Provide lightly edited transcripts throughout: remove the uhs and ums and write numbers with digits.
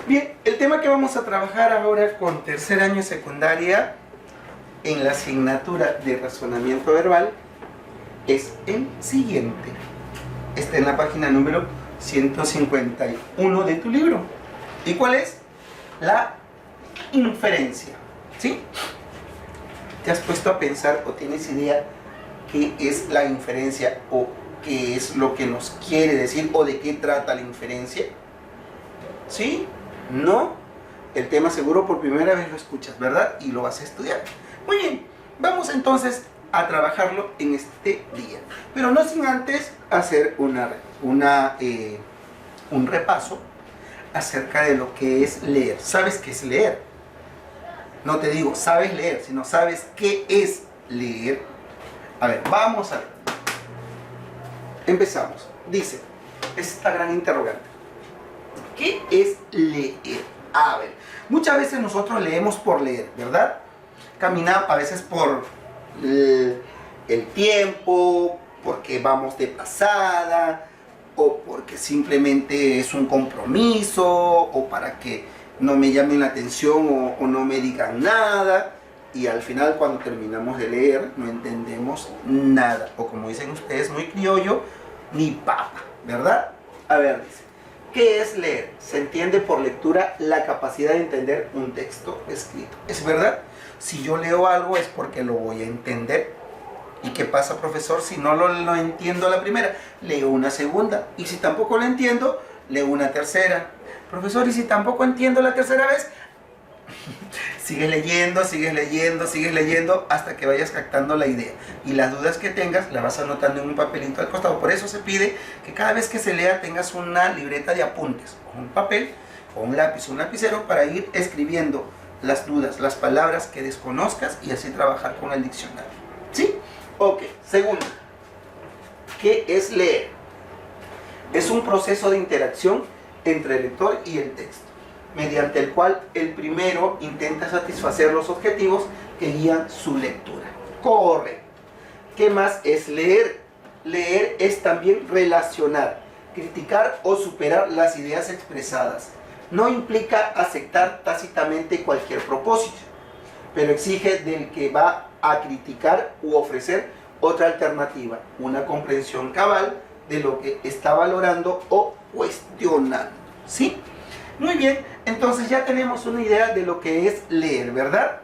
Bien, el tema que vamos a trabajar ahora con tercer año de secundaria en la asignatura de razonamiento verbal es el siguiente. Está en la página número 151 de tu libro. ¿Y cuál es? La inferencia. ¿Sí? ¿Te has puesto a pensar o tienes idea qué es la inferencia o qué es lo que nos quiere decir o de qué trata la inferencia? ¿Sí? ¿No? El tema seguro por primera vez lo escuchas, ¿verdad? Y lo vas a estudiar. Muy bien, vamos entonces a trabajarlo en este día. Pero no sin antes hacer un repaso acerca de lo que es leer. ¿Sabes qué es leer? No te digo, sabes leer, sino sabes qué es leer. A ver, vamos a ver. Empezamos. Dice, esta gran interrogante. ¿Qué es leer? A ver, muchas veces nosotros leemos por leer, ¿verdad? Caminamos a veces por el tiempo, porque vamos de pasada, o porque simplemente es un compromiso, o para que no me llamen la atención o no me digan nada. Y al final, cuando terminamos de leer, no entendemos nada. O como dicen ustedes, muy criollo, ni papa, ¿verdad? A ver, dice. ¿Qué es leer? Se entiende por lectura la capacidad de entender un texto escrito. ¿Es verdad? Si yo leo algo es porque lo voy a entender. ¿Y qué pasa, profesor? Si no lo entiendo a la primera, leo una segunda. Y si tampoco lo entiendo, leo una tercera. Profesor, ¿y si tampoco entiendo la tercera vez? Sigues leyendo, sigues leyendo, sigues leyendo hasta que vayas captando la idea. Y las dudas que tengas las vas anotando en un papelito al costado. Por eso se pide que cada vez que se lea tengas una libreta de apuntes, o un papel, o un lápiz, o un lapicero para ir escribiendo las dudas, las palabras que desconozcas y así trabajar con el diccionario. ¿Sí? Ok. Segundo, ¿qué es leer? Es un proceso de interacción entre el lector y el texto, mediante el cual el primero intenta satisfacer los objetivos que guían su lectura. Correcto. ¿Qué más es leer? Leer es también relacionar, criticar o superar las ideas expresadas. No implica aceptar tácitamente cualquier propósito, pero exige del que va a criticar u ofrecer otra alternativa, una comprensión cabal de lo que está valorando o cuestionando. ¿Sí? Muy bien, entonces ya tenemos una idea de lo que es leer, ¿verdad?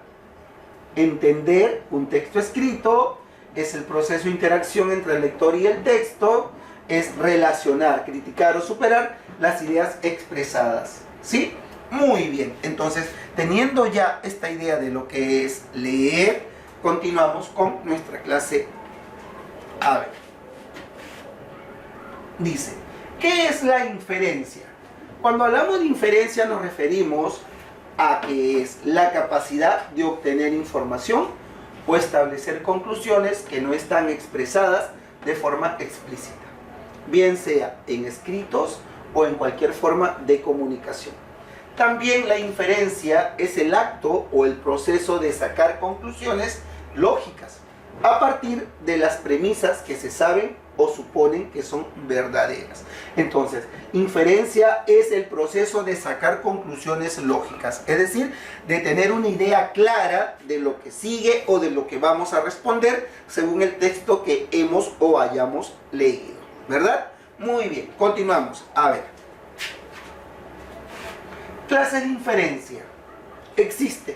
Entender un texto escrito es el proceso de interacción entre el lector y el texto, es relacionar, criticar o superar las ideas expresadas. ¿Sí? Muy bien, entonces teniendo ya esta idea de lo que es leer, continuamos con nuestra clase. A ver, dice, ¿qué es la inferencia? Cuando hablamos de inferencia nos referimos a que es la capacidad de obtener información o establecer conclusiones que no están expresadas de forma explícita, bien sea en escritos o en cualquier forma de comunicación. También la inferencia es el acto o el proceso de sacar conclusiones lógicas a partir de las premisas que se saben o suponen que son verdaderas. Entonces, inferencia es el proceso de sacar conclusiones lógicas, es decir, de tener una idea clara de lo que sigue o de lo que vamos a responder según el texto que hemos o hayamos leído, ¿verdad? Muy bien, continuamos. A ver. Clase de inferencia. Existen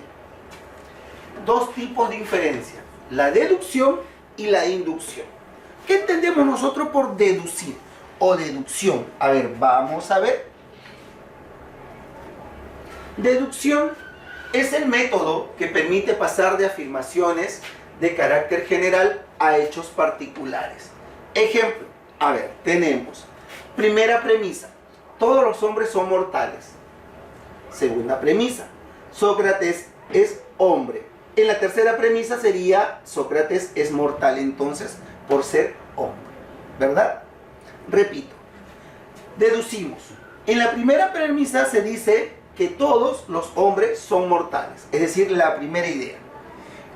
dos tipos de inferencia, la deducción y la inducción. ¿Qué entendemos nosotros por deducir o deducción? A ver, vamos a ver. Deducción es el método que permite pasar de afirmaciones de carácter general a hechos particulares. Ejemplo, a ver, tenemos primera premisa, todos los hombres son mortales. Segunda premisa, Sócrates es hombre. En la tercera premisa sería, Sócrates es mortal entonces por ser hombre, ¿verdad? Repito, deducimos. En la primera premisa se dice que todos los hombres son mortales, es decir, la primera idea.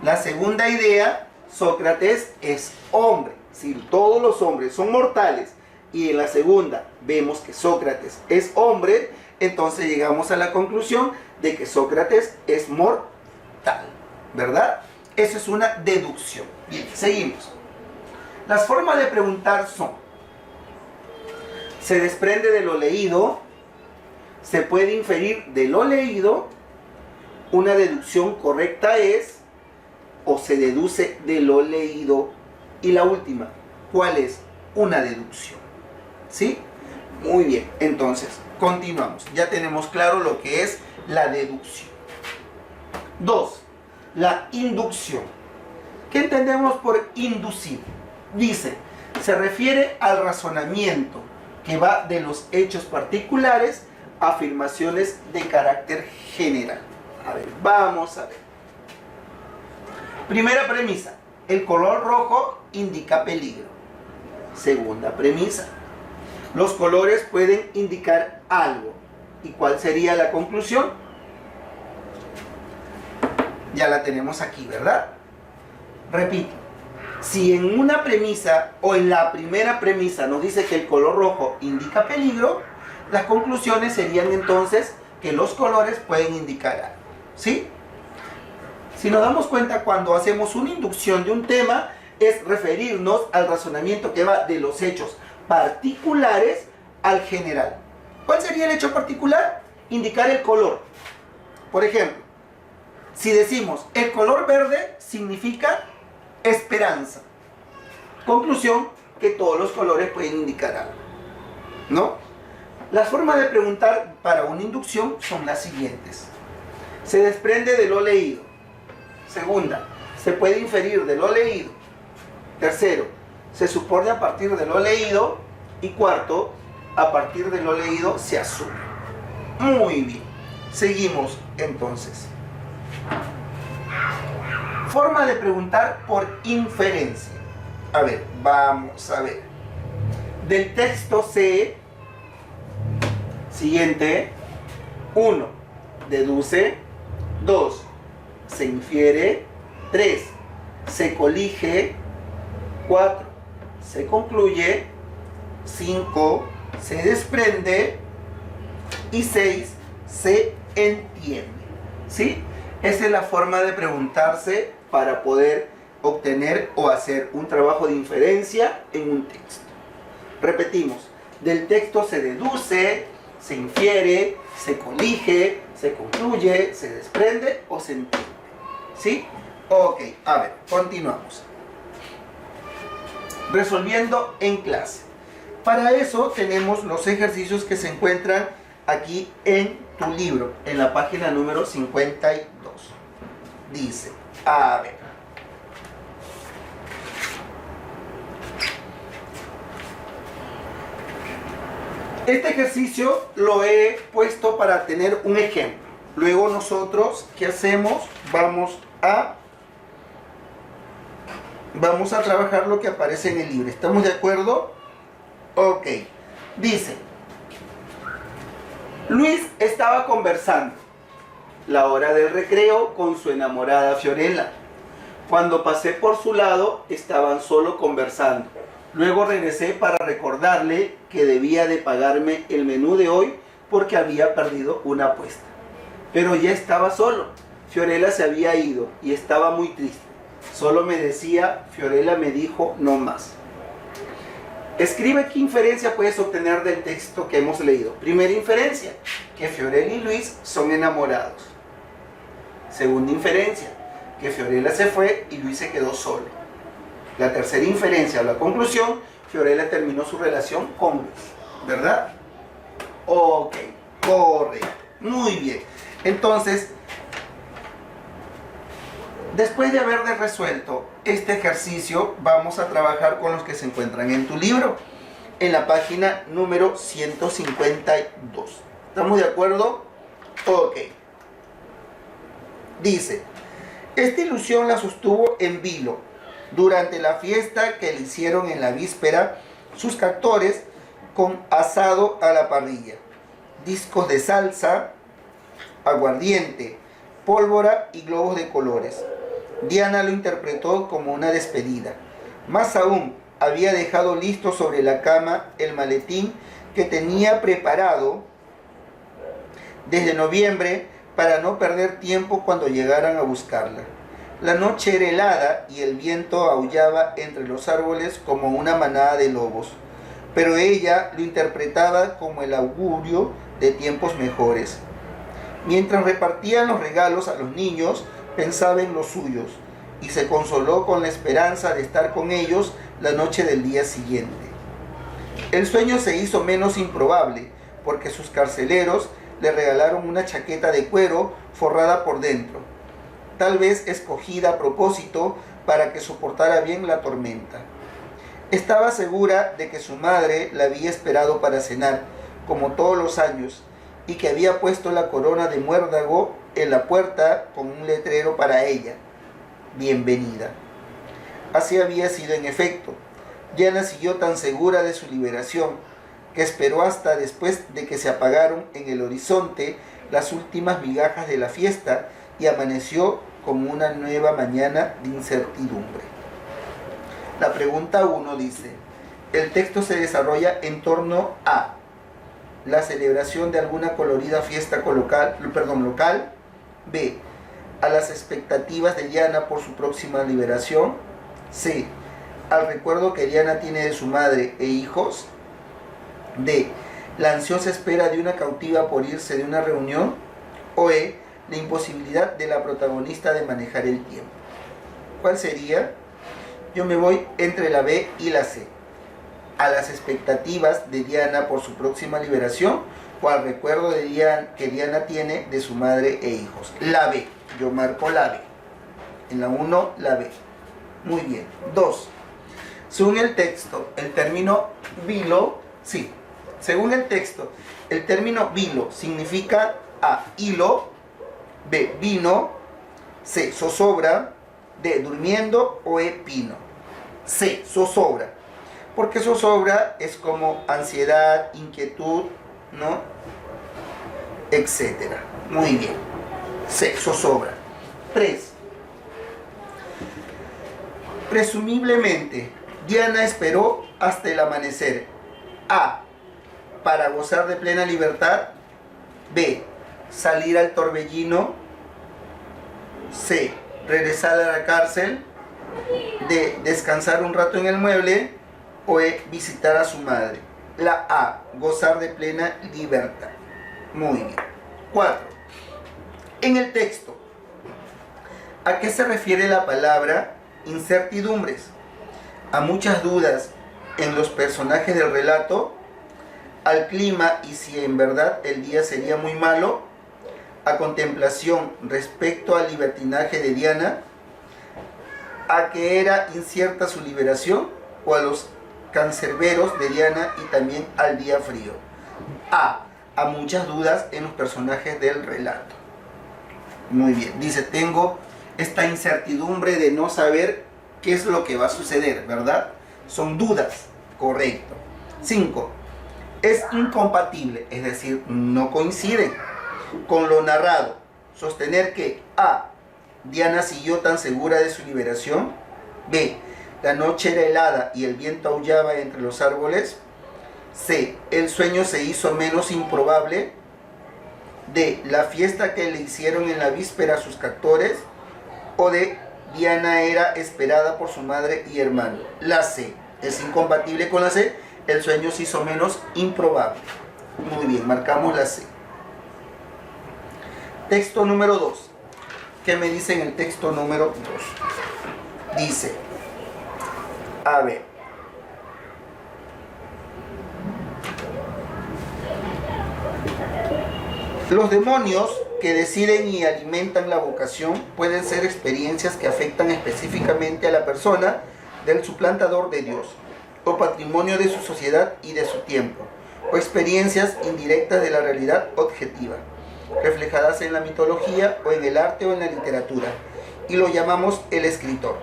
La segunda idea, Sócrates es hombre. Si todos los hombres son mortales y en la segunda vemos que Sócrates es hombre, entonces llegamos a la conclusión de que Sócrates es mortal, ¿verdad? Eso es una deducción. Bien, seguimos. Las formas de preguntar son: se desprende de lo leído, se puede inferir de lo leído, una deducción correcta es, o se deduce de lo leído, y la última, ¿cuál es? Una deducción. ¿Sí? Muy bien, entonces, continuamos. Ya tenemos claro lo que es la deducción. 2. La inducción. ¿Qué entendemos por inducir? Dice, se refiere al razonamiento que va de los hechos particulares a afirmaciones de carácter general. A ver, vamos a ver. Primera premisa, el color rojo indica peligro. Segunda premisa, los colores pueden indicar algo. ¿Y cuál sería la conclusión? Ya la tenemos aquí, ¿verdad? Repito, si en una premisa o en la primera premisa nos dice que el color rojo indica peligro, las conclusiones serían entonces que los colores pueden indicar algo, ¿sí? Si nos damos cuenta, cuando hacemos una inducción de un tema, es referirnos al razonamiento que va de los hechos particulares al general. ¿Cuál sería el hecho particular? Indicar el color. Por ejemplo, si decimos el color verde significa esperanza. Conclusión, que todos los colores pueden indicar algo, ¿no? Las formas de preguntar para una inducción son las siguientes. Se desprende de lo leído. Segunda, se puede inferir de lo leído. Tercero, se supone a partir de lo leído. Y cuarto, a partir de lo leído se asume. Muy bien. Seguimos entonces. Forma de preguntar por inferencia. A ver, vamos a ver. Del texto C, siguiente, 1. Deduce. 2. Se infiere. 3. Se colige. 4. Se concluye. 5. Se desprende. Y 6. Se entiende. ¿Sí? Esa es la forma de preguntarse para poder obtener o hacer un trabajo de inferencia en un texto. Repetimos, del texto se deduce, se infiere, se colige, se concluye, se desprende o se entiende. ¿Sí? Ok, a ver, continuamos. Resolviendo en clase. Para eso tenemos los ejercicios que se encuentran aquí en tu libro, en la página número 52. Dice, a ver. Este ejercicio lo he puesto para tener un ejemplo. Luego nosotros, ¿qué hacemos? Vamos a trabajar lo que aparece en el libro. ¿Estamos de acuerdo? Ok. Dice, Luis estaba conversando la hora del recreo con su enamorada Fiorella. Cuando pasé por su lado, estaban solo conversando. Luego regresé para recordarle que debía de pagarme el menú de hoy porque había perdido una apuesta. Pero ya estaba solo. Fiorella se había ido y estaba muy triste. Solo me decía, Fiorella me dijo no más. Escribe qué inferencia puedes obtener del texto que hemos leído. Primera inferencia, que Fiorella y Luis son enamorados. Segunda inferencia, que Fiorella se fue y Luis se quedó solo. La tercera inferencia o la conclusión, Fiorella terminó su relación con Luis, ¿verdad? Ok, correcto. Muy bien. Entonces, después de haber resuelto este ejercicio, vamos a trabajar con los que se encuentran en tu libro, en la página número 152. ¿Estamos de acuerdo? Ok. Dice, esta ilusión la sostuvo en vilo durante la fiesta que le hicieron en la víspera sus captores con asado a la parrilla, discos de salsa, aguardiente, pólvora y globos de colores. Diana lo interpretó como una despedida. Más aún, había dejado listo sobre la cama el maletín que tenía preparado desde noviembre para no perder tiempo cuando llegaran a buscarla. La noche era helada y el viento aullaba entre los árboles como una manada de lobos, pero ella lo interpretaba como el augurio de tiempos mejores. Mientras repartían los regalos a los niños, pensaba en los suyos y se consoló con la esperanza de estar con ellos la noche del día siguiente. El sueño se hizo menos improbable porque sus carceleros le regalaron una chaqueta de cuero forrada por dentro, tal vez escogida a propósito para que soportara bien la tormenta. Estaba segura de que su madre la había esperado para cenar, como todos los años, y que había puesto la corona de muérdago en la puerta con un letrero para ella: bienvenida. Así había sido en efecto. Diana siguió tan segura de su liberación que esperó hasta después de que se apagaron en el horizonte las últimas migajas de la fiesta y amaneció como una nueva mañana de incertidumbre. La pregunta 1 dice: el texto se desarrolla en torno a la celebración de alguna colorida fiesta local. B, a las expectativas de Diana por su próxima liberación. C, al recuerdo que Diana tiene de su madre e hijos. D, la ansiosa espera de una cautiva por irse de una reunión. O E, la imposibilidad de la protagonista de manejar el tiempo. ¿Cuál sería? Yo me voy entre la B y la C. A las expectativas de Diana por su próxima liberación o al recuerdo de que Diana tiene de su madre e hijos. La B. Yo marco la B. En la 1, la B. Muy bien. 2. Según el texto, el término vilo, sí. Según el texto, el término vilo significa A, hilo, B, vino, C, zozobra, D, durmiendo o E, pino. C, zozobra. Porque zozobra es como ansiedad, inquietud, ¿no? Etcétera. Muy bien. C, zozobra. 3. Presumiblemente, Diana esperó hasta el amanecer. A, para gozar de plena libertad. B, salir al torbellino. C, regresar a la cárcel. D, descansar un rato en el mueble. O E, visitar a su madre. La A, gozar de plena libertad. Muy bien. 4. En el texto, ¿a qué se refiere la palabra incertidumbres? A muchas dudas en los personajes del relato, al clima y si en verdad el día sería muy malo, a contemplación respecto al libertinaje de Diana, a que era incierta su liberación o a los cancerberos de Diana y también al día frío. A muchas dudas en los personajes del relato. Muy bien, dice, tengo esta incertidumbre de no saber qué es lo que va a suceder, ¿verdad? Son dudas, correcto. 5. Es incompatible, es decir, no coincide con lo narrado. Sostener que A, Diana siguió tan segura de su liberación. B, la noche era helada y el viento aullaba entre los árboles. C, el sueño se hizo menos improbable. D, la fiesta que le hicieron en la víspera a sus captores. O D, Diana era esperada por su madre y hermano. La C, es incompatible con la C, el sueño se hizo menos improbable. Muy bien, marcamos la C. Texto número 2. ¿Qué me dice en el texto número 2? Dice, a ver, los demonios que deciden y alimentan la vocación pueden ser experiencias que afectan específicamente a la persona del suplantador de Dios, o patrimonio de su sociedad y de su tiempo, o experiencias indirectas de la realidad objetiva, reflejadas en la mitología o en el arte o en la literatura, y lo llamamos el escritor.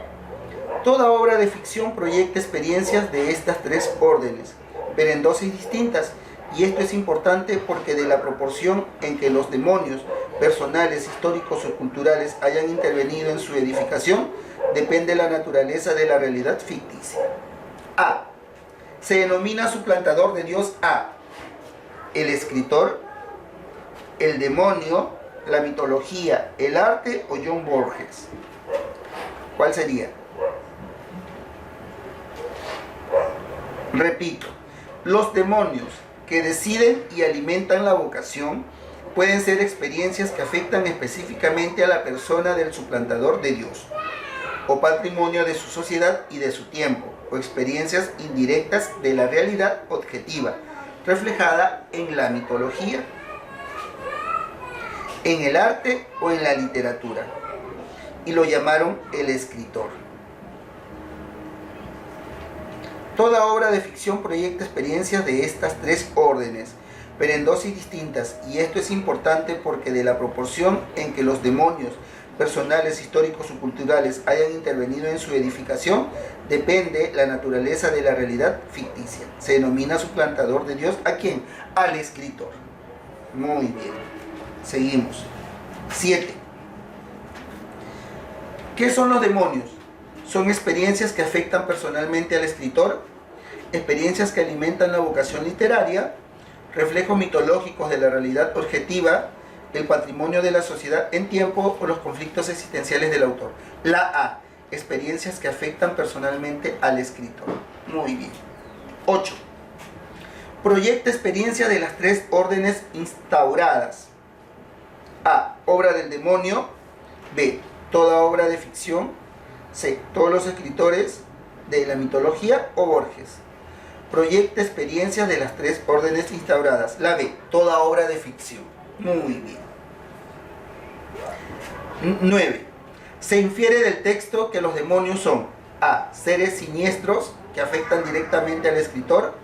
Toda obra de ficción proyecta experiencias de estas tres órdenes, pero en dosis distintas, y esto es importante porque de la proporción en que los demonios personales, históricos o culturales hayan intervenido en su edificación, depende la naturaleza de la realidad ficticia. A. Se denomina suplantador de Dios a el escritor. el demonio, la mitología, el arte o John Borges. ¿Cuál sería? Repito, los demonios que deciden y alimentan la vocación pueden ser experiencias que afectan específicamente a la persona del suplantador de Dios, o patrimonio de su sociedad y de su tiempo, o experiencias indirectas de la realidad objetiva, reflejada en la mitología, en el arte o en la literatura. Y lo llamaron el escritor. Toda obra de ficción proyecta experiencias de estas tres órdenes, pero en dosis distintas, y esto es importante porque de la proporción en que los demonios personales, históricos o culturales hayan intervenido en su edificación, depende la naturaleza de la realidad ficticia. Se denomina suplantador de Dios ¿a quién? Al escritor. Muy bien. Seguimos. 7. ¿Qué son los demonios? Son experiencias que afectan personalmente al escritor, experiencias que alimentan la vocación literaria, reflejos mitológicos de la realidad objetiva, el patrimonio de la sociedad en tiempo o los conflictos existenciales del autor. La A, experiencias que afectan personalmente al escritor. Muy bien. 8. Proyecta experiencia de las tres órdenes instauradas. A, obra del demonio. B, toda obra de ficción. C, todos los escritores de la mitología o Borges. Proyecta experiencias de las tres órdenes instauradas. La B, toda obra de ficción. Muy bien. 9. Se infiere del texto que los demonios son A, seres siniestros que afectan directamente al escritor.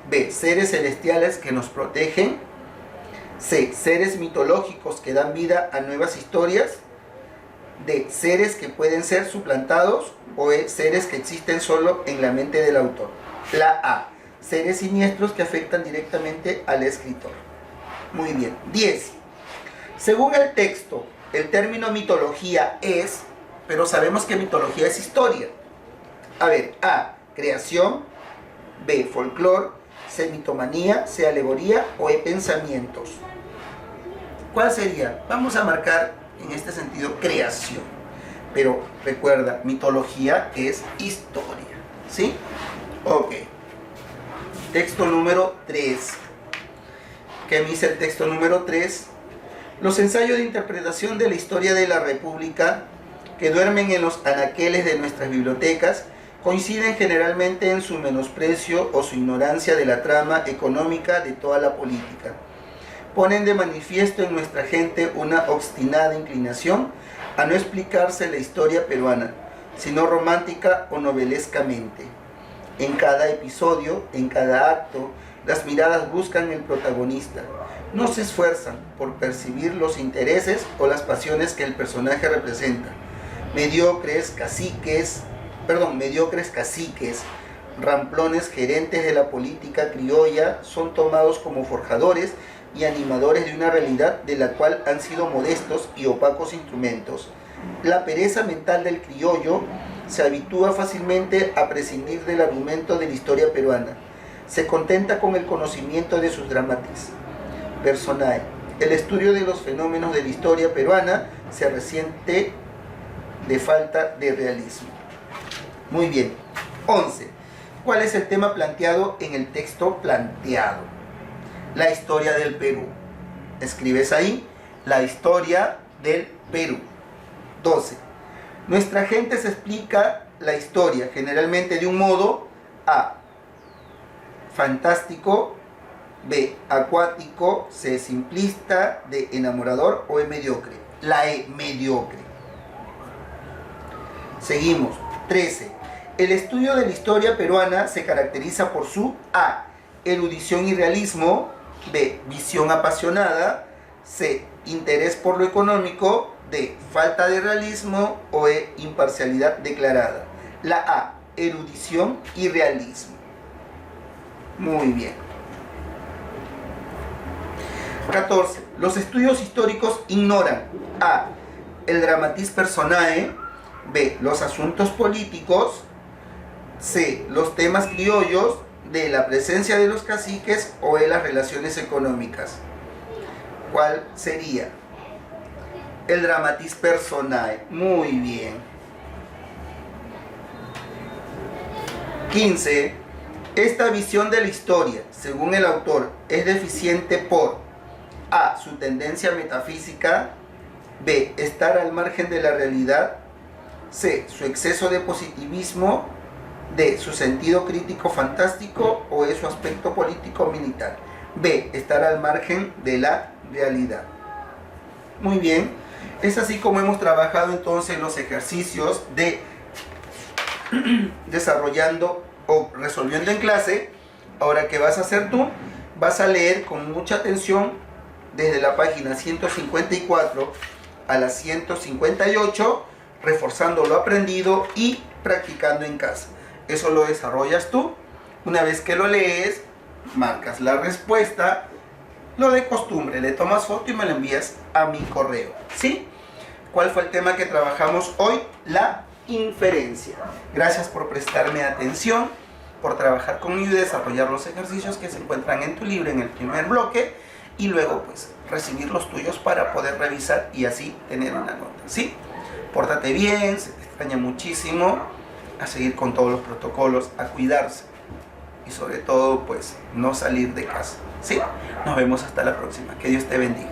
B, seres celestiales que nos protegen. C, seres mitológicos que dan vida a nuevas historias. D, seres que pueden ser suplantados. O E, seres que existen solo en la mente del autor. La A, seres siniestros que afectan directamente al escritor. Muy bien. 10. Según el texto, el término mitología es, pero sabemos que mitología es historia. A ver, A, creación. B, folclore. C, mitomanía. C, alegoría. O E, pensamientos. ¿Cuál sería? Vamos a marcar en este sentido creación. Pero recuerda, mitología es historia. ¿Sí? Ok. Texto número 3. ¿Qué me dice el texto número 3? Los ensayos de interpretación de la historia de la República que duermen en los anaqueles de nuestras bibliotecas coinciden generalmente en su menosprecio o su ignorancia de la trama económica de toda la política. Ponen de manifiesto en nuestra gente una obstinada inclinación a no explicarse la historia peruana, sino romántica o novelescamente. En cada episodio, en cada acto, las miradas buscan el protagonista. No se esfuerzan por percibir los intereses o las pasiones que el personaje representa. Mediocres caciques, ramplones gerentes de la política criolla son tomados como forjadores y animadores de una realidad de la cual han sido modestos y opacos instrumentos. La pereza mental del criollo se habitúa fácilmente a prescindir del argumento de la historia peruana. Se contenta con el conocimiento de sus dramatis personae. El estudio de los fenómenos de la historia peruana se resiente de falta de realismo. Muy bien. 11. ¿Cuál es el tema planteado en el texto planteado? La historia del Perú. Escribes ahí, la historia del Perú. 12. Nuestra gente se explica la historia generalmente de un modo A, fantástico. B, acuático. C, simplista. D, enamorador. O E, mediocre. La E, mediocre. Seguimos. 13. El estudio de la historia peruana se caracteriza por su A, erudición y realismo. B, visión apasionada. C, interés por lo económico. D, falta de realismo. O E, imparcialidad declarada. La A, erudición y realismo. Muy bien. 14. Los estudios históricos ignoran A, el dramatis personae. B, los asuntos políticos. C, los temas criollos. D, la presencia de los caciques. O E, las relaciones económicas. ¿Cuál sería? El dramatis personae. Muy bien. 15. Esta visión de la historia, según el autor, es deficiente por A. Su tendencia metafísica. B. Estar al margen de la realidad. C. Su exceso de positivismo. D. Su sentido crítico fantástico. O E. Su aspecto político militar. B. Estar al margen de la realidad. Muy bien. Es así como hemos trabajado entonces los ejercicios de desarrollando o resolviendo en clase. Ahora, ¿qué vas a hacer tú? Vas a leer con mucha atención desde la página 154 a la 158, reforzando lo aprendido y practicando en casa. Eso lo desarrollas tú. Una vez que lo lees, marcas la respuesta. Lo de costumbre, le tomas foto y me lo envías a mi correo. ¿Sí? ¿Cuál fue el tema que trabajamos hoy? La inferencia. Gracias por prestarme atención, por trabajar conmigo y desarrollar los ejercicios que se encuentran en tu libro en el primer bloque, y luego pues recibir los tuyos para poder revisar y así tener una nota. ¿Sí? Pórtate bien, se te extraña muchísimo, a seguir con todos los protocolos, a cuidarse y sobre todo pues no salir de casa. ¿Sí? Nos vemos hasta la próxima. Que Dios te bendiga.